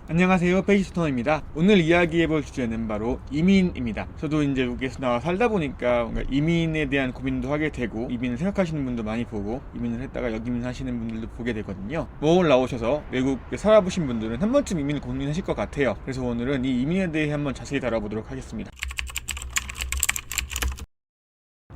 안녕하세요, 페이스토너입니다. 오늘 이야기해볼 주제는 바로 이민입니다. 저도 이제 여기에서 나와 살다 보니까 뭔가 이민에 대한 고민도 하게 되고, 이민을 생각하시는 분도 많이 보고, 이민을 했다가 여기민 하시는 분들도 보게 되거든요. 모을 나오셔서 외국에 살아보신 분들은 한 번쯤 이민을 고민하실 것 같아요. 그래서 오늘은 이 이민에 대해 한번 자세히 다뤄보도록 하겠습니다.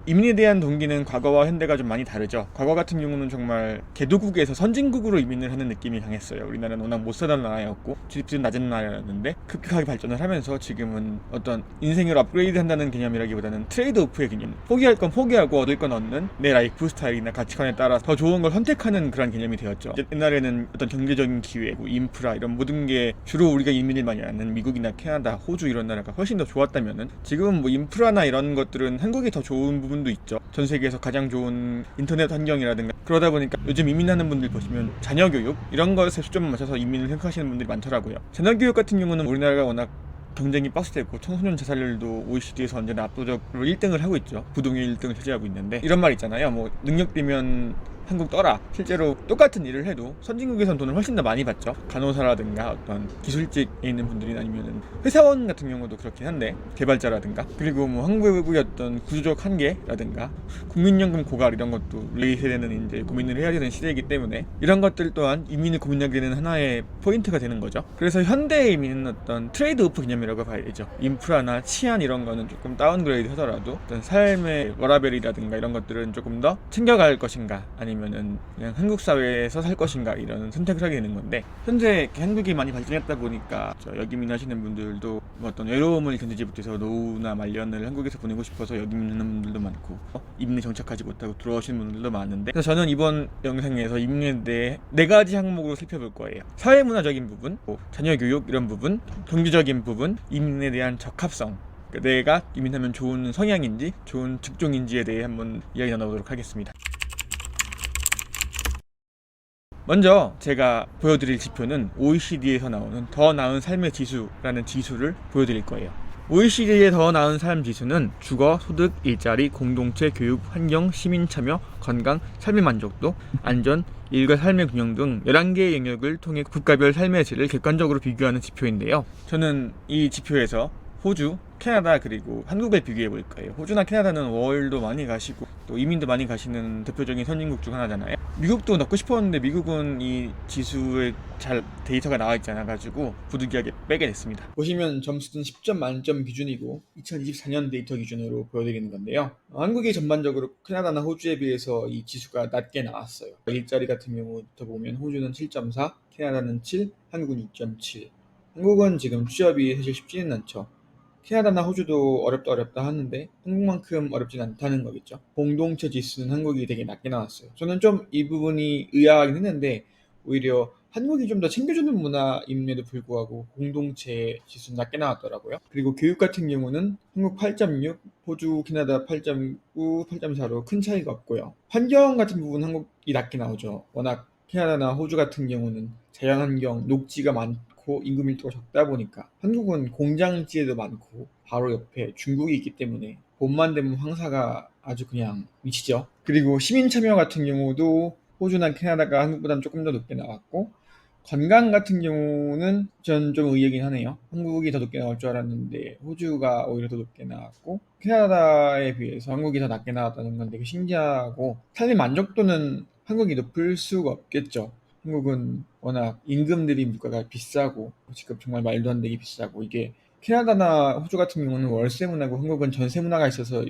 이민에 대한 동기는 과거와 현대가 좀 많이 다르죠. 과거 같은 경우는 정말 개도국에서 선진국으로 이민을 하는 느낌이 강했어요. 우리나라는 워낙 못 살던 나라였고 GDP도 낮은 나라였는데 급격하게 발전을 하면서 지금은 어떤 인생을 업그레이드 한다는 개념이라기보다는 트레이드 오프의 개념, 포기할 건 포기하고 얻을 건 얻는 내 라이프 스타일이나 가치관에 따라 더 좋은 걸 선택하는 그런 개념이 되었죠. 옛날에는 어떤 경제적인 기회, 인프라 이런 모든 게 주로 우리가 이민을 많이 하는 미국이나 캐나다, 호주 이런 나라가 훨씬 더 좋았다면은 지금은 뭐 인프라나 이런 것들은 한국이 더 좋은 부분도 있죠. 전 세계에서 가장 좋은 인터넷 환경이라든가 그러다 보니까 요즘 이민하는 분들 보시면 자녀 교육 이런 것에 초점을 맞춰서 이민을 생각하시는 분들이 많더라고요. 자녀 교육 같은 경우는 우리나라가 워낙 경쟁이 빡세고 청소년 자살률도 OECD에서 언제나 압도적으로 1등을 하고 있죠. 부동의 1등을 차지하고 있는데 이런 말 있잖아요. 뭐 능력되면 한국 떠라. 실제로 똑같은 일을 해도 선진국에선 돈을 훨씬 더 많이 받죠. 간호사라든가 어떤 기술직에 있는 분들이나 아니면 회사원 같은 경우도 그렇긴 한데 개발자라든가 그리고 뭐 한국의 어떤 구조적 한계라든가 국민연금 고갈 이런 것도 우리 세대는 이제 고민을 해야 되는 시대이기 때문에 이런 것들 또한 이민을 고민하게 되는 하나의 포인트가 되는 거죠. 그래서 현대 이민은 어떤 트레이드 오프 개념이라고 봐야 되죠. 인프라나 치안 이런 거는 조금 다운그레이드 하더라도 어떤 삶의 워라밸이라든가 이런 것들은 조금 더 챙겨갈 것인가 아니면은 그냥 한국 사회에서 살 것인가 이런 선택을 하게 되는 건데 현재 한국이 많이 발전했다 보니까 여기민 하시는 분들도 뭐 어떤 외로움을 견디지 못해서 노후나 말년을 한국에서 보내고 싶어서 여기민 하는 분들도 많고 이민에 정착하지 못하고 들어오시는 분들도 많은데 그래서 저는 이번 영상에서 이민에 대해 4가지 항목으로 살펴볼 거예요. 사회문화적인 부분, 자녀 교육 이런 부분, 경제적인 부분, 이민에 대한 적합성, 내가 이민하면 좋은 성향인지 좋은 직종인지에 대해 한번 이야기 나눠보도록 하겠습니다. 먼저 제가 보여드릴 지표는 OECD에서 나오는 더 나은 삶의 지수라는 지수를 보여드릴 거예요. OECD의 더 나은 삶 지수는 주거, 소득, 일자리, 공동체, 교육, 환경, 시민 참여, 건강, 삶의 만족도, 안전, 일과 삶의 균형 등 11개의 영역을 통해 국가별 삶의 질을 객관적으로 비교하는 지표인데요. 저는 이 지표에서 호주, 캐나다 그리고 한국을 비교해 볼 거예요. 호주나 캐나다는 월도 많이 가시고 또 이민도 많이 가시는 대표적인 선진국 중 하나잖아요. 미국도 넣고 싶었는데 미국은 이 지수에 잘 데이터가 나와 있지 않아 가지고 부득이하게 빼게 됐습니다. 보시면 점수는 10점 만점 기준이고 2024년 데이터 기준으로 보여드리는 건데요. 한국이 전반적으로 캐나다나 호주에 비해서 이 지수가 낮게 나왔어요. 일자리 같은 경우부터 보면 호주는 7.4, 캐나다는 7, 한국은 6.7. 한국은 지금 취업이 사실 쉽지는 않죠. 캐나다나 호주도 어렵다 하는데 한국만큼 어렵진 않다는 거겠죠. 공동체 지수는 한국이 되게 낮게 나왔어요. 저는 좀 이 부분이 의아하긴 했는데 오히려 한국이 좀 더 챙겨주는 문화임에도 불구하고 공동체 지수는 낮게 나왔더라고요. 그리고 교육 같은 경우는 한국 8.6, 호주, 캐나다 8.9, 8.4로 큰 차이가 없고요. 환경 같은 부분 한국이 낮게 나오죠. 워낙 캐나다나 호주 같은 경우는 자연환경, 녹지가 많고 인구 밀도가 적다 보니까 한국은 공장지대도 많고 바로 옆에 중국이 있기 때문에 봄만 되면 황사가 아주 그냥 미치죠. 그리고 시민 참여 같은 경우도 호주나 캐나다가 한국보다는 조금 더 높게 나왔고 건강 같은 경우는 전 좀 의외긴 하네요. 한국이 더 높게 나올 줄 알았는데 호주가 오히려 더 높게 나왔고 캐나다에 비해서 한국이 더 낮게 나왔다는 건 되게 신기하고 삶의 만족도는 한국이 높을 수가 없겠죠. 한국은 워낙 임금 대비 물가가 비싸고 지금 정말 말도 안 되게 비싸고 이게 캐나다나 호주 같은 경우는 월세 문화고 한국은 전세 문화가 있어서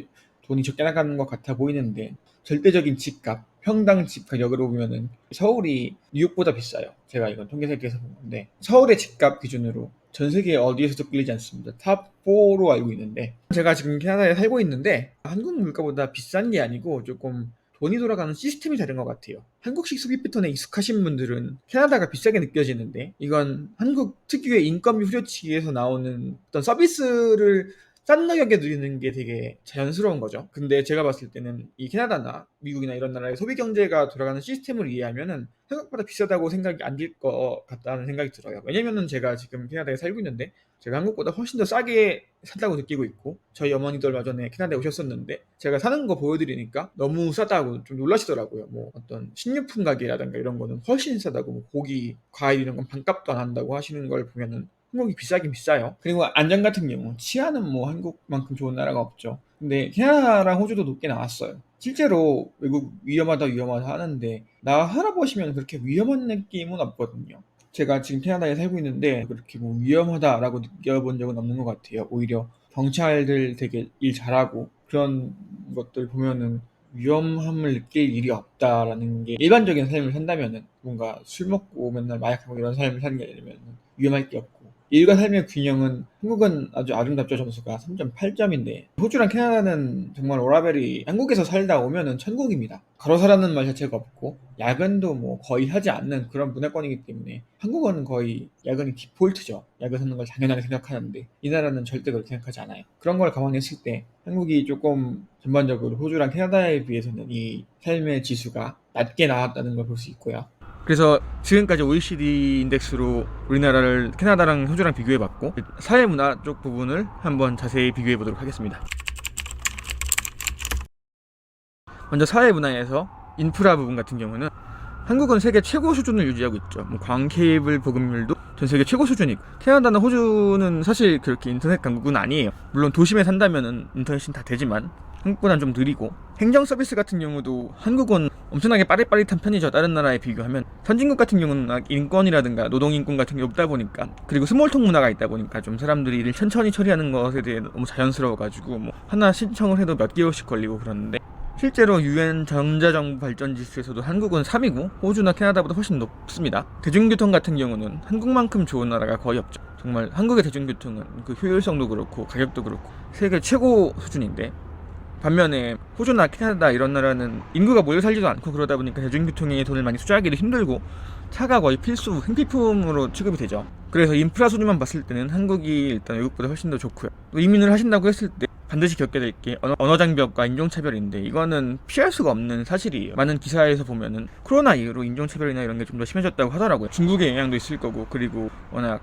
돈이 적게 나가는 것 같아 보이는데 절대적인 집값, 평당 집 가격으로 보면은 서울이 뉴욕보다 비싸요. 제가 이건 통계설계에서 본 건데 서울의 집값 기준으로 전 세계 어디에서도 끌리지 않습니다. 탑4로 알고 있는데 제가 지금 캐나다에 살고 있는데 한국 물가보다 비싼 게 아니고 조금 돈이 돌아가는 시스템이 다른 것 같아요. 한국식 소비 패턴에 익숙하신 분들은 캐나다가 비싸게 느껴지는데 이건 한국 특유의 인건비 후려치기에서 나오는 어떤 서비스를 싼 가격에 누리는 게 되게 자연스러운 거죠. 근데 제가 봤을 때는 이 캐나다나 미국이나 이런 나라의 소비 경제가 돌아가는 시스템을 이해하면은 생각보다 비싸다고 생각이 안 들 것 같다는 생각이 들어요. 왜냐면은 제가 지금 캐나다에 살고 있는데 제가 한국보다 훨씬 더 싸게 산다고 느끼고 있고, 저희 어머니도 얼마 전에 캐나다에 오셨었는데 제가 사는 거 보여드리니까 너무 싸다고 좀 놀라시더라고요. 뭐 어떤 식료품 가게라든가 이런 거는 훨씬 싸다고, 뭐 고기, 과일 이런 건 반값도 안 한다고 하시는 걸 보면은 한국이 비싸긴 비싸요. 그리고 안전 같은 경우 치안은 뭐 한국만큼 좋은 나라가 없죠. 근데 캐나다랑 호주도 높게 나왔어요. 실제로 외국 위험하다 하는데 나 살아보시면 그렇게 위험한 느낌은 없거든요. 제가 지금 캐나다에 살고 있는데 그렇게 뭐 위험하다라고 느껴본 적은 없는 것 같아요. 오히려 경찰들 되게 일 잘하고 그런 것들 보면은 위험함을 느낄 일이 없다라는 게, 일반적인 삶을 산다면은 뭔가 술 먹고 맨날 마약하고 이런 삶을 사는 게 아니면 위험할 게 없고, 일과 삶의 균형은 한국은 아주 아름답죠. 점수가 3.8점인데 호주랑 캐나다는 정말 오라벨이 한국에서 살다 오면은 천국입니다. 걸어서라는 말 자체가 없고 야근도 뭐 거의 하지 않는 그런 문화권이기 때문에 한국은 거의 야근이 디폴트죠. 야근하는 걸 당연하게 생각하는데 이 나라는 절대 그렇게 생각하지 않아요. 그런 걸 감안했을 때 한국이 조금 전반적으로 호주랑 캐나다에 비해서는 이 삶의 지수가 낮게 나왔다는 걸 볼 수 있고요. 그래서 지금까지 OECD 인덱스로 우리나라를 캐나다랑 호주랑 비교해봤고, 사회문화 쪽 부분을 한번 자세히 비교해보도록 하겠습니다. 먼저 사회문화에서 인프라 부분 같은 경우는 한국은 세계 최고 수준을 유지하고 있죠. 뭐 광 케이블 보급률도 전 세계 최고 수준이고, 캐나다나 호주는 사실 그렇게 인터넷 강국은 아니에요. 물론 도심에 산다면은 인터넷은 다 되지만 한국보다는 좀 느리고, 행정 서비스 같은 경우도 한국은 엄청나게 빠릿빠릿한 편이죠. 다른 나라에 비교하면. 선진국 같은 경우는 인권이라든가 노동인권 같은 게 없다 보니까, 그리고 스몰톡 문화가 있다 보니까 좀 사람들이 일을 천천히 처리하는 것에 대해 너무 자연스러워가지고 뭐 하나 신청을 해도 몇 개월씩 걸리고 그러는데, 실제로 UN 전자정부 발전 지수에서도 한국은 3위고 호주나 캐나다보다 훨씬 높습니다. 대중교통 같은 경우는 한국만큼 좋은 나라가 거의 없죠. 정말 한국의 대중교통은 그 효율성도 그렇고 가격도 그렇고 세계 최고 수준인데, 반면에 호주나 캐나다 이런 나라는 인구가 모여 살지도 않고 그러다 보니까 대중교통에 돈을 많이 투자하기도 힘들고 차가 거의 필수 생필품으로 취급이 되죠. 그래서 인프라 수준만 봤을 때는 한국이 일단 외국보다 훨씬 더 좋고요. 또 이민을 하신다고 했을 때 반드시 겪게 될 게 언어 장벽과 인종차별인데, 이거는 피할 수가 없는 사실이에요. 많은 기사에서 보면은 코로나 이후로 인종차별이나 이런 게 좀 더 심해졌다고 하더라고요. 중국의 영향도 있을 거고, 그리고 워낙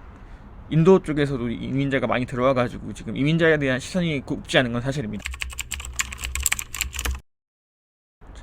인도 쪽에서도 이민자가 많이 들어와가지고 지금 이민자에 대한 시선이 곱지 않은 건 사실입니다.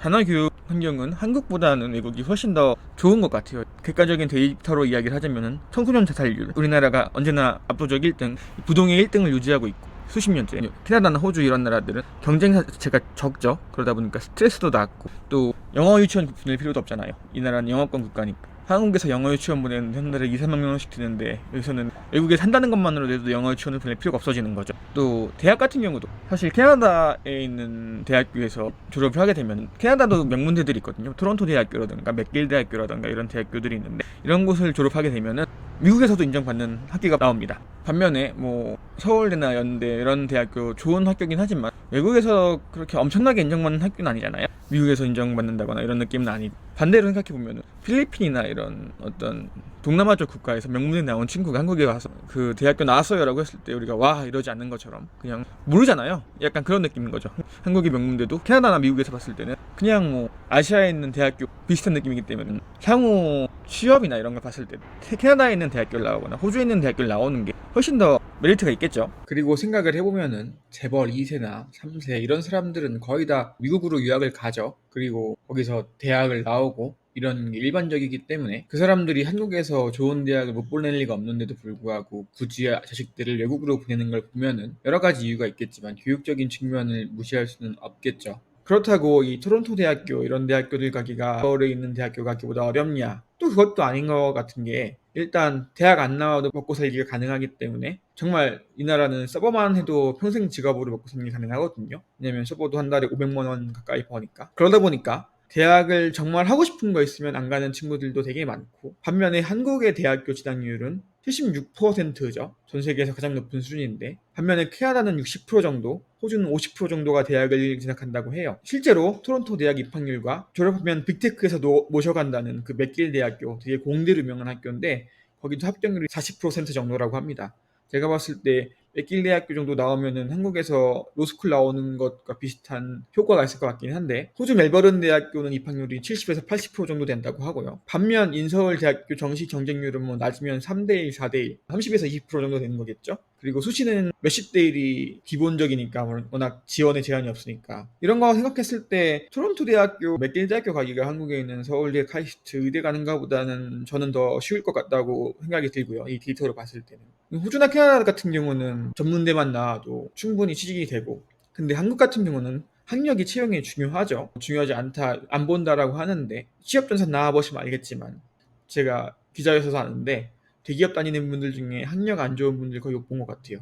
단어교육 환경은 한국보다는 외국이 훨씬 더 좋은 것 같아요. 객관적인 데이터로 이야기를 하자면 청소년 자살률, 우리나라가 언제나 압도적 1등, 부동의 1등을 유지하고 있고 수십 년째. 캐나다나 호주 이런 나라들은 경쟁 자체가 적죠. 그러다 보니까 스트레스도 낮고, 또 영어 유치원 보낼 필요도 없잖아요. 이 나라는 영어권 국가니까. 한국에서 영어 유치원 보내는 한 달에 2, 3만 원씩 드는데, 여기서는 외국에 산다는 것만으로도 영어 유치원을 보낼 필요가 없어지는 거죠. 또 대학 같은 경우도 사실 캐나다에 있는 대학교에서 졸업을 하게 되면, 캐나다도 명문대들이 있거든요. 토론토 대학교라든가 맥길 대학교라든가 이런 대학교들이 있는데, 이런 곳을 졸업하게 되면은 미국에서도 인정받는 학교가 나옵니다. 반면에 뭐 서울대나 연대 이런 대학교 좋은 학교긴 하지만 외국에서 그렇게 엄청나게 인정받는 학교는 아니잖아요. 미국에서 인정받는다거나 이런 느낌은 아니고, 반대로 생각해보면 필리핀이나 이런 어떤 동남아 쪽 국가에서 명문대 나온 친구가 한국에 와서 그 대학교 나왔어요 라고 했을 때 우리가 와 이러지 않는 것처럼 그냥 모르잖아요. 약간 그런 느낌인 거죠. 한국의 명문대도 캐나다나 미국에서 봤을 때는 그냥 뭐 아시아에 있는 대학교 비슷한 느낌이기 때문에 향후 취업이나 이런 걸 봤을 때 캐나다에 있는 대학교를 나오거나 호주에 있는 대학교를 나오는 게 훨씬 더 메리트가 있겠죠. 그리고 생각을 해보면은 재벌 2세나 3세 이런 사람들은 거의 다 미국으로 유학을 가죠. 그리고 거기서 대학을 나오고 이런 게 일반적이기 때문에 그 사람들이 한국에서 좋은 대학을 못 보낼 리가 없는데도 불구하고 굳이 자식들을 외국으로 보내는 걸 보면은 여러 가지 이유가 있겠지만 교육적인 측면을 무시할 수는 없겠죠. 그렇다고 이 토론토 대학교 이런 대학교들 가기가 서울에 있는 대학교 가기보다 어렵냐? 또 그것도 아닌 것 같은 게, 일단 대학 안 나와도 먹고 살기가 가능하기 때문에 정말 이 나라는 서버만 해도 평생 직업으로 먹고 살기 가능하거든요. 왜냐면 서버도 한 달에 500만 원 가까이 버니까. 그러다 보니까 대학을 정말 하고 싶은 거 있으면 안 가는 친구들도 되게 많고, 반면에 한국의 대학교 진학률은 76%죠. 전 세계에서 가장 높은 수준인데, 반면에 캐나다는 60% 정도, 호주는 50% 정도가 대학을 진학한다고 해요. 실제로 토론토 대학 입학률과 졸업하면 빅테크에서도 모셔간다는 그 맥길 대학교, 되게 공대로 유명한 학교인데 거기도 합격률이 40% 정도라고 합니다. 제가 봤을 때 맥길 대학교 정도 나오면은 한국에서 로스쿨 나오는 것과 비슷한 효과가 있을 것 같긴 한데, 호주 멜버른 대학교는 입학률이 70에서 80% 정도 된다고 하고요. 반면 인서울 대학교 정시 경쟁률은 뭐 낮으면 3대1, 4대1, 30에서 20% 정도 되는 거겠죠. 그리고 수시는 몇십 대 1이 기본적이니까 워낙 지원에 제한이 없으니까, 이런 거 생각했을 때 토론토 대학교, 맥길 대학교 가기가 한국에 있는 서울대, 카이스트, 의대 가는가 보다는 저는 더 쉬울 것 같다고 생각이 들고요. 이 데이터로 봤을 때는. 호주나 캐나다 같은 경우는 전문대만 나와도 충분히 취직이 되고, 근데 한국 같은 경우는 학력이 채용에 중요하죠. 중요하지 않다, 안 본다라고 하는데, 취업전선 나와보시면 알겠지만, 제가 기자여서 아는데 대기업 다니는 분들 중에 학력 안 좋은 분들 거의 못 본 것 같아요.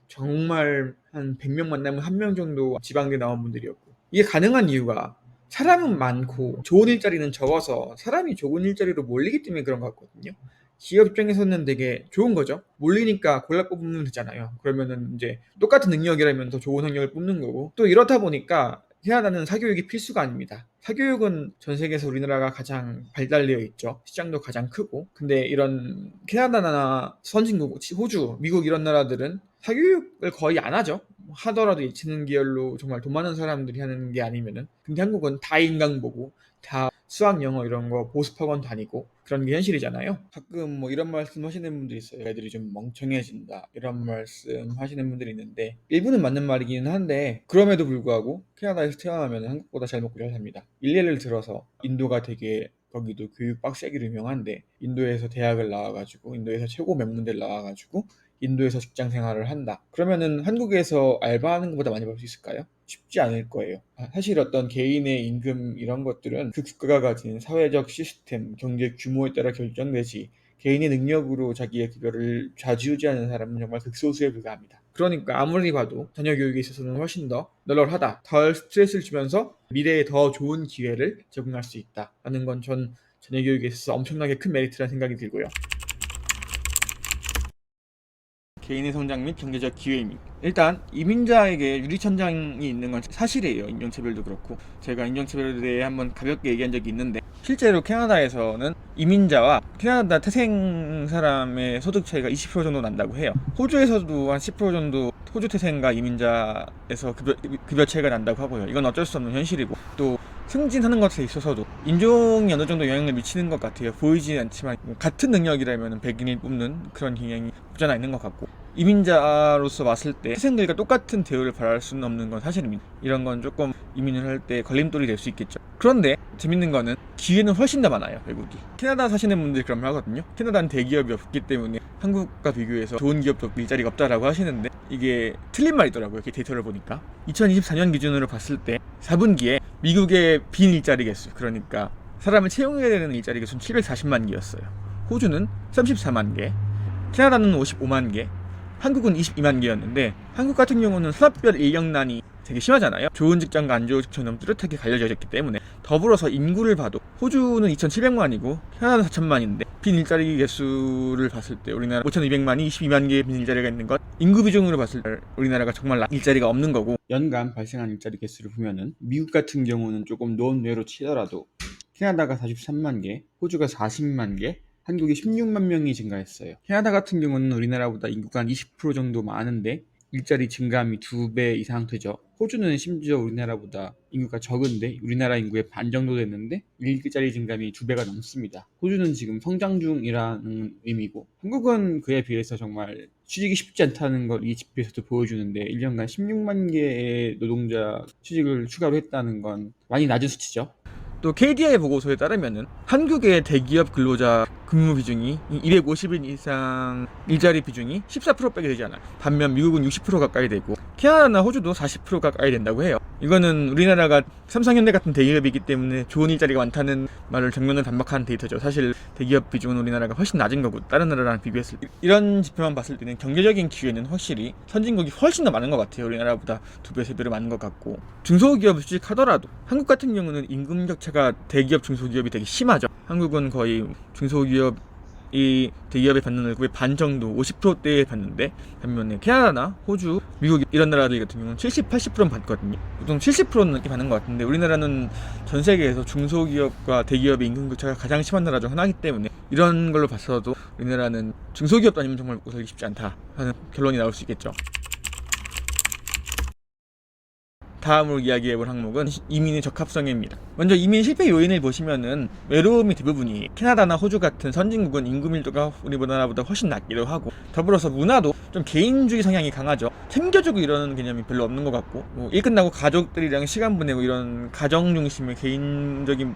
정말 한 100명 만나면 1명 정도 지방대 나온 분들이었고, 이게 가능한 이유가 사람은 많고 좋은 일자리는 적어서 사람이 좋은 일자리로 몰리기 때문에 그런 것 같거든요. 기업 입장에서는 되게 좋은 거죠. 몰리니까 골라 뽑으면 되잖아요. 그러면은 이제 똑같은 능력이라면 더 좋은 학력을 뽑는 거고, 또 이렇다 보니까 캐나다는 사교육이 필수가 아닙니다. 사교육은 전 세계에서 우리나라가 가장 발달되어 있죠. 시장도 가장 크고. 근데 이런 캐나다나 선진국, 호주, 미국 이런 나라들은 사교육을 거의 안 하죠. 하더라도 예체능 계열로 정말 돈 많은 사람들이 하는 게 아니면은. 근데 한국은 다 인강 보고 다 수학, 영어 이런 거 보습학원 다니고 그런 게 현실이잖아요. 가끔 뭐 이런 말씀 하시는 분들이 있어요. 애들이 좀 멍청해진다, 이런 말씀 하시는 분들이 있는데, 일부는 맞는 말이기는 한데, 그럼에도 불구하고 캐나다에서 태어나면 한국보다 잘 먹고 잘 삽니다. 일례를 들어서 인도가 되게, 거기도 교육 빡세기로 유명한데, 인도에서 대학을 나와가지고 인도에서 최고 명문대를 나와가지고 인도에서 직장 생활을 한다. 그러면은 한국에서 알바하는 것보다 많이 벌 수 있을까요? 쉽지 않을 거예요. 사실 어떤 개인의 임금 이런 것들은 그 국가가 가진 사회적 시스템, 경제 규모에 따라 결정되지, 개인의 능력으로 자기의 급여를 좌지우지하는 사람은 정말 극소수에 불과합니다. 그러니까 아무리 봐도 자녀 교육에 있어서는 훨씬 더 널널하다, 덜 스트레스를 주면서 미래에 더 좋은 기회를 제공할 수 있다라는 건 전 자녀 교육에 있어서 엄청나게 큰 메리트라는 생각이 들고요. 개인의 성장 및 경제적 기회입니다. 일단 이민자에게 유리천장이 있는 건 사실이에요. 인종차별도 그렇고. 제가 인종차별에 대해 한번 가볍게 얘기한 적이 있는데, 실제로 캐나다에서는 이민자와 캐나다 태생 사람의 소득 차이가 20% 정도 난다고 해요. 호주에서도 한 10% 정도 호주 태생과 이민자에서 급여 차이가 난다고 하고요. 이건 어쩔 수 없는 현실이고, 또 승진하는 것에 있어서도 인종이 어느 정도 영향을 미치는 것 같아요. 보이지는 않지만 같은 능력이라면 백인을 뽑는 그런 경향이 없지 않아 있는 것 같고, 이민자로서 봤을 때 태생들과 똑같은 대우를 바랄 수는 없는 건 사실입니다. 이런 건 조금 이민을 할 때 걸림돌이 될 수 있겠죠. 그런데 재밌는 거는 기회는 훨씬 더 많아요. 외국이. 캐나다 사시는 분들이 그런 말 하거든요. 캐나다는 대기업이 없기 때문에 한국과 비교해서 좋은 기업도 없고 일자리가 없다라고 하시는데, 이게 틀린 말이더라고요. 이렇게 데이터를 보니까 2024년 기준으로 봤을 때 4분기에 미국의 빈 일자리 개수, 그러니까 사람을 채용해야 되는 일자리 개수는 740만 개였어요. 호주는 34만 개, 캐나다는 55만 개, 한국은 22만 개였는데, 한국 같은 경우는 산업별 인력난이 되게 심하잖아요. 좋은 직장과 안 좋은 직장 너무 뚜렷하게 갈려져 있기 때문에. 더불어서 인구를 봐도 호주는 2,700만이고 캐나다는 4,000만인데, 빈 일자리 개수를 봤을 때 우리나라 5,200만이 22만 개의 빈 일자리가 있는 것, 인구 비중으로 봤을 때 우리나라가 정말 일자리가 없는 거고, 연간 발생한 일자리 개수를 보면은 미국 같은 경우는 조금 논외로 치더라도 캐나다가 43만 개, 호주가 40만 개, 한국이 16만 명이 증가했어요. 캐나다 같은 경우는 우리나라보다 인구가 한 20% 정도 많은데 일자리 증가함이 2배 이상 되죠. 호주는 심지어 우리나라보다 인구가 적은데 우리나라 인구의 반 정도 됐는데 일자리 증가함이 2배가 넘습니다. 호주는 지금 성장 중이라는 의미고, 한국은 그에 비해서 정말 취직이 쉽지 않다는 걸 이 지표에서도 보여주는데, 1년간 16만 개의 노동자 취직을 추가로 했다는 건 많이 낮은 수치죠. 또 KDI 보고서에 따르면은 한국의 대기업 근로자 근무 비중이 250인 이상 일자리 비중이 14%밖에 되지 않아요. 반면 미국은 60% 가까이 되고 캐나다나 호주도 40% 가까이 된다고 해요. 이거는 우리나라가 삼성현대 같은 대기업이기 때문에 좋은 일자리가 많다는 말을 정면으로 반박하는 데이터죠. 사실 대기업 비중은 우리나라가 훨씬 낮은 거고, 다른 나라랑 비교했을 때 이런 지표만 봤을 때는 경제적인 기회는 확실히 선진국이 훨씬 더 많은 것 같아요. 우리나라보다 2배, 3배로 많은 것 같고, 중소기업을 취직하더라도 한국 같은 경우는 임금 격차가 대기업, 중소기업이 되게 심하죠. 한국은 거의 중소기업이 대기업에 받는 월급의 반 정도, 50%대에 받는데, 반면에 캐나다나 호주, 미국 이런 나라들 같은 경우는 70, 80%는 받거든요. 보통 70%는 이렇게 받는 것 같은데, 우리나라는 전 세계에서 중소기업과 대기업의 임금 격차가 가장 심한 나라 중 하나이기 때문에 이런 걸로 봤어도 우리나라는 중소기업도 아니면 정말 먹고 살기 쉽지 않다 하는 결론이 나올 수 있겠죠. 다음으로 이야기해볼 항목은 이민의 적합성입니다. 먼저 이민 실패 요인을 보시면은 외로움이 대부분이에요. 캐나다나 호주 같은 선진국은 인구 밀도가 우리나라보다 훨씬 낮기도 하고, 더불어서 문화도 좀 개인주의 성향이 강하죠. 챙겨주고 이러는 개념이 별로 없는 것 같고, 일 끝나고 가족들이랑 시간 보내고 이런 가정 중심의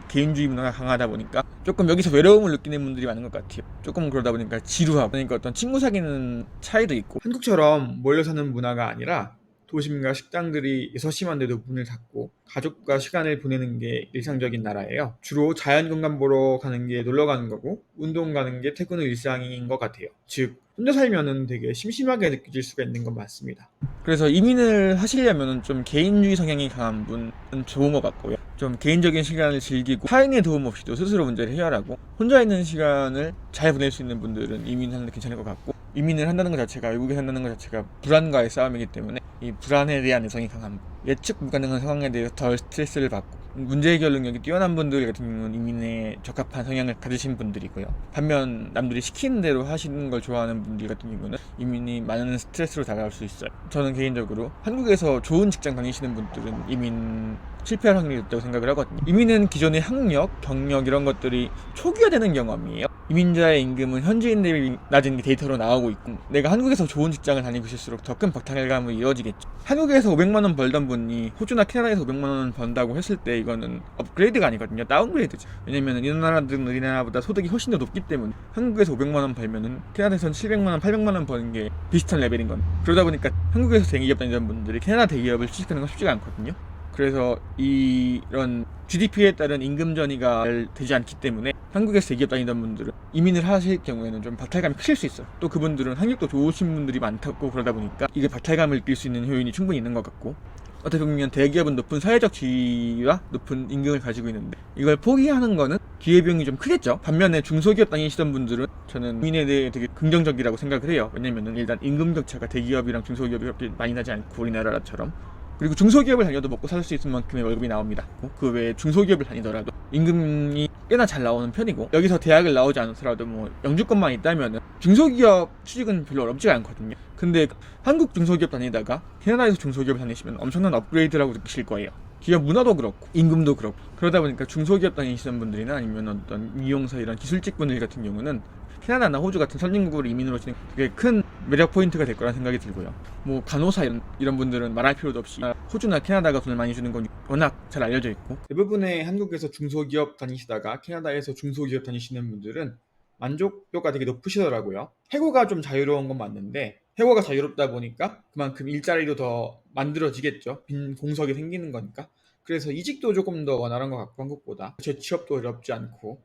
개인주의 문화가 강하다 보니까 조금 여기서 외로움을 느끼는 분들이 많은 것 같아요. 조금 그러다 보니까 지루하고, 그러니까 어떤 친구 사귀는 차이도 있고, 한국처럼 몰려 사는 문화가 아니라 도심과 식당들이 서심한데도 문을 닫고 가족과 시간을 보내는 게 일상적인 나라예요. 주로 자연경관 보러 가는 게 놀러 가는 거고, 운동 가는 게 퇴근 후 일상인 것 같아요. 즉 혼자 살면은 되게 심심하게 느껴질 수가 있는 건 맞습니다. 그래서 이민을 하시려면은 좀 개인주의 성향이 강한 분은 좋은 것 같고요. 좀 개인적인 시간을 즐기고 타인의 도움 없이도 스스로 문제를 해결하고 혼자 있는 시간을 잘 보낼 수 있는 분들은 이민하는 데 괜찮을 것 같고, 이민을 한다는 것 자체가, 외국에 산다는 것 자체가 불안과의 싸움이기 때문에 이 불안에 대한 내성이 강한, 예측 불가능한 상황에 대해서 덜 스트레스를 받고 문제 해결 능력이 뛰어난 분들 같은 경우는 이민에 적합한 성향을 가지신 분들이고요. 반면 남들이 시키는 대로 하시는 걸 좋아하는 분들 같은 경우는 이민이 많은 스트레스로 다가올 수 있어요. 저는 개인적으로 한국에서 좋은 직장 다니시는 분들은 이민 실패할 확률이 있다고 생각을 하거든요. 이민은 기존의 학력, 경력 이런 것들이 초기화되는 경험이에요. 이민자의 임금은 현지인 대비 낮은 게 데이터로 나오고 있고, 내가 한국에서 좋은 직장을 다니고 있을수록 더 큰 박탈감이 이어지겠죠. 한국에서 500만 원 벌던 분이 호주나 캐나다에서 500만 원 번다고 했을 때 이거는 업그레이드가 아니거든요. 다운그레이드죠. 왜냐면 이 나라들은 우리나라보다 소득이 훨씬 더 높기 때문에 한국에서 500만 원 벌면은 캐나다에서는 700만 원, 800만 원 버는 게 비슷한 레벨인 건. 그러다 보니까 한국에서 대기업 다니던 분들이 캐나다 대기업을 취직하는 건 쉽지가 않거든요. 그래서 이런 GDP에 따른 임금 전이가 되지 않기 때문에 한국에서 대기업 다니던 분들은 이민을 하실 경우에는 좀 박탈감이 크실 수 있어요. 또 그분들은 학력도 좋으신 분들이 많다고, 그러다 보니까 이게 박탈감을 느낄 수 있는 요인이 충분히 있는 것 같고, 어떻게 보면 대기업은 높은 사회적 지위와 높은 임금을 가지고 있는데 이걸 포기하는 거는 기회비용이 좀 크겠죠. 반면에 중소기업 다니시던 분들은 저는 이민에 대해 되게 긍정적이라고 생각을 해요. 왜냐면은 일단 임금 격차가 대기업이랑 중소기업이 그렇게 많이 나지 않고 우리나라처럼, 그리고 중소기업을 다녀도 먹고 살 수 있을 만큼의 월급이 나옵니다. 그 외에 중소기업을 다니더라도 임금이 꽤나 잘 나오는 편이고, 여기서 대학을 나오지 않더라도 뭐 영주권만 있다면 중소기업 취직은 별로 어렵지가 않거든요. 근데 한국 중소기업 다니다가 캐나다에서 중소기업 다니시면 엄청난 업그레이드라고 느끼실 거예요. 기업 문화도 그렇고 임금도 그렇고. 그러다 보니까 중소기업 다니시는 분들이나 아니면 어떤 미용사 이런 기술직 분들 같은 경우는 캐나다나 호주 같은 선진국으로 이민을 오시는 되게 큰 매력 포인트가 될 거라는 생각이 들고요. 뭐 간호사 이런 분들은 말할 필요도 없이 호주나 캐나다가 돈을 많이 주는 건 워낙 잘 알려져 있고, 대부분의 한국에서 중소기업 다니시다가 캐나다에서 중소기업 다니시는 분들은 만족도가 되게 높으시더라고요. 해고가 좀 자유로운 건 맞는데, 해고가 자유롭다 보니까 그만큼 일자리도 더 만들어지겠죠. 빈 공석이 생기는 거니까. 그래서 이직도 조금 더 원활한 것 같고, 한국보다 재취업도 어렵지 않고,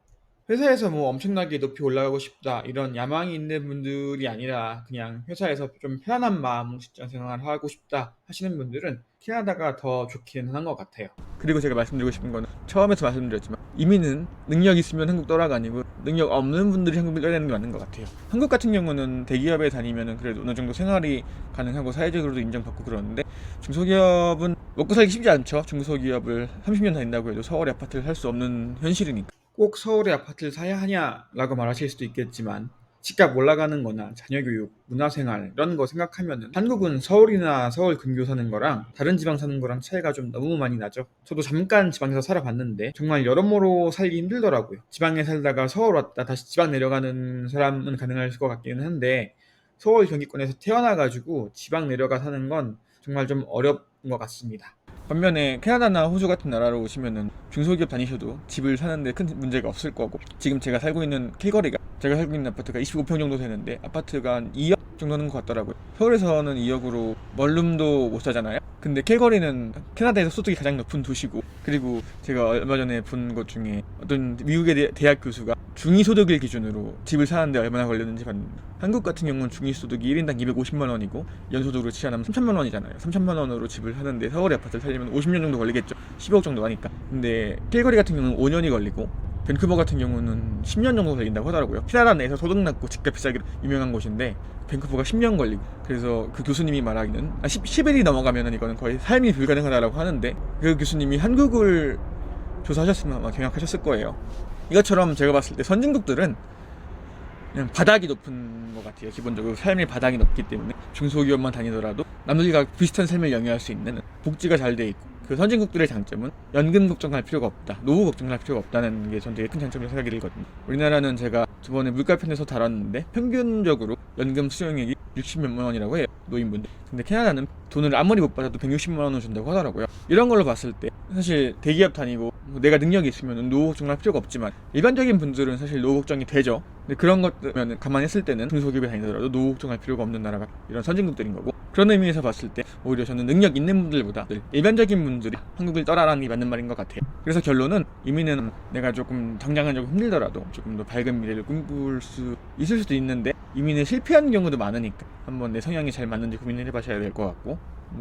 회사에서 뭐 엄청나게 높이 올라가고 싶다 이런 야망이 있는 분들이 아니라 그냥 회사에서 좀 편안한 마음으로 직장 생활을 하고 싶다 하시는 분들은 캐나다가 더 좋기는 한 것 같아요. 그리고 제가 말씀드리고 싶은 거는, 처음에서 말씀드렸지만 이민은 능력 있으면 한국 떠라가 아니고 능력 없는 분들이 한국을 떠야 되는 게 맞는 것 같아요. 한국 같은 경우는 대기업에 다니면은 그래도 어느 정도 생활이 가능하고 사회적으로도 인정받고 그러는데, 중소기업은 먹고 살기 쉽지 않죠. 중소기업을 30년 다닌다고 해도 서울에 아파트를 살 수 없는 현실이니까. 꼭 서울에 아파트를 사야 하냐라고 말하실 수도 있겠지만, 집값 올라가는 거나 자녀교육, 문화생활 이런 거 생각하면은 한국은 서울이나 서울 근교 사는 거랑 다른 지방 사는 거랑 차이가 좀 너무 많이 나죠. 저도 잠깐 지방에서 살아봤는데 정말 여러모로 살기 힘들더라고요. 지방에 살다가 서울 왔다 다시 지방 내려가는 사람은 가능할 것 같기는 한데, 서울 경기권에서 태어나가지고 지방 내려가 사는 건 정말 좀 어려운 것 같습니다. 반면에 캐나다나 호주 같은 나라로 오시면은 중소기업 다니셔도 집을 사는데 큰 문제가 없을 거고, 지금 제가 살고 있는 캘거리가, 제가 살고 있는 아파트가 25평 정도 되는데 아파트가 한 2억 정도는 것 같더라고요. 서울에서는 2억으로 원룸도 못 사잖아요. 근데 캘거리는 캐나다에서 소득이 가장 높은 도시고, 그리고 제가 얼마 전에 본 것 중에 어떤 미국의 대학 교수가 중위소득을 기준으로 집을 사는데 얼마나 걸렸는지 봤는데, 한국 같은 경우는 중위소득이 1인당 250만 원이고 연소득으로 치환하면 3천만 원이잖아요. 3천만 원으로 집을 사는데 서울에 아파트를 살려면 50년 정도 걸리겠죠. 10억 정도 하니까. 근데 캘거리 같은 경우는 5년이 걸리고, 밴쿠버 같은 경우는 10년 정도 걸린다고 하더라고요. 캐나다 내에서 소득 낮고 집값 비싸기로 유명한 곳인데 밴쿠버가 10년 걸리고, 그래서 그 교수님이 말하기는 10일이 넘어가면은 이거는 거의 삶이 불가능하다라고 하는데, 그 교수님이 한국을 조사하셨으면 아마 경악하셨을 거예요. 이것처럼 제가 봤을 때 선진국들은 그냥 바닥이 높은 것 같아요. 기본적으로 삶의 바닥이 높기 때문에 중소기업만 다니더라도 남들과 비슷한 삶을 영위할 수 있는 복지가 잘 돼 있고, 그 선진국들의 장점은 연금 걱정할 필요가 없다, 노후 걱정할 필요가 없다는 게 전 되게 큰 장점이라고 생각이 들거든요. 우리나라는 제가 저번에 물가편에서 다뤘는데 평균적으로 연금 수령액이 60몇만 원이라고 해요, 노인분들. 근데 캐나다는 돈을 아무리 못 받아도 160만 원을 준다고 하더라고요. 이런 걸로 봤을 때 사실 대기업 다니고 뭐 내가 능력이 있으면 노후 걱정할 필요가 없지만 일반적인 분들은 사실 노후 걱정이 되죠. 근데 그런 것들은 가만히 했을 때는 중소기업에 다니더라도 노후 걱정할 필요가 없는 나라가 이런 선진국들인 거고, 그런 의미에서 봤을 때 오히려 저는 능력 있는 분들보다 일반적인 분들이 한국을 떠나라는 게 맞는 말인 것 같아요. 그래서 결론은 이민은 내가 조금 당장은 조금 힘들더라도 조금 더 밝은 미래를 꿈꿀 수 있을 수도 있는데, 이민에 실패하는 경우도 많으니까 한번 내 성향이 잘 맞는지 고민을 해봐셔야 될 것 같고,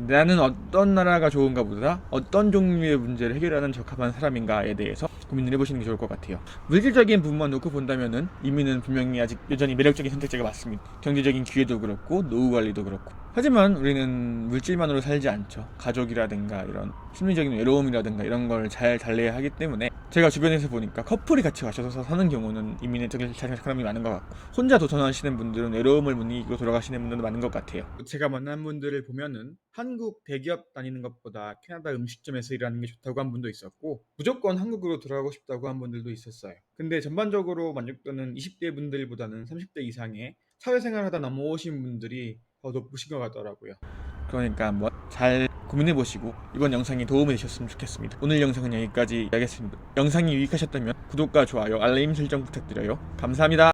나는 어떤 나라가 좋은가 보다 어떤 종류의 문제를 해결하는 적합한 사람인가에 대해서 고민을 해보시는 게 좋을 것 같아요. 물질적인 부분만 놓고 본다면은 이민은 분명히 아직 여전히 매력적인 선택지가 맞습니다. 경제적인 기회도 그렇고 노후 관리도 그렇고. 하지만 우리는 물질만으로 살지 않죠. 가족이라든가 이런 심리적인 외로움이라든가 이런 걸 잘 달래야 하기 때문에, 제가 주변에서 보니까 커플이 같이 가셔서 사는 경우는 이민에 잘 사는 사람이 많은 것 같고, 혼자 도전하시는 분들은 외로움을 못 이기고 돌아가시는 분들도 많은 것 같아요. 제가 만난 분들을 보면은 한국 대기업 다니는 것보다 캐나다 음식점에서 일하는 게 좋다고 한 분도 있었고, 무조건 한국으로 돌아가고 싶다고 한 분들도 있었어요. 근데 전반적으로 만족도는 20대 분들보다는 30대 이상의 사회생활 하다 넘어오신 분들이 더 높으신 것 같더라고요. 그러니까 뭐 잘 고민해보시고 이번 영상이 도움이 되셨으면 좋겠습니다. 오늘 영상은 여기까지 하겠습니다. 영상이 유익하셨다면 구독과 좋아요, 알림 설정 부탁드려요. 감사합니다.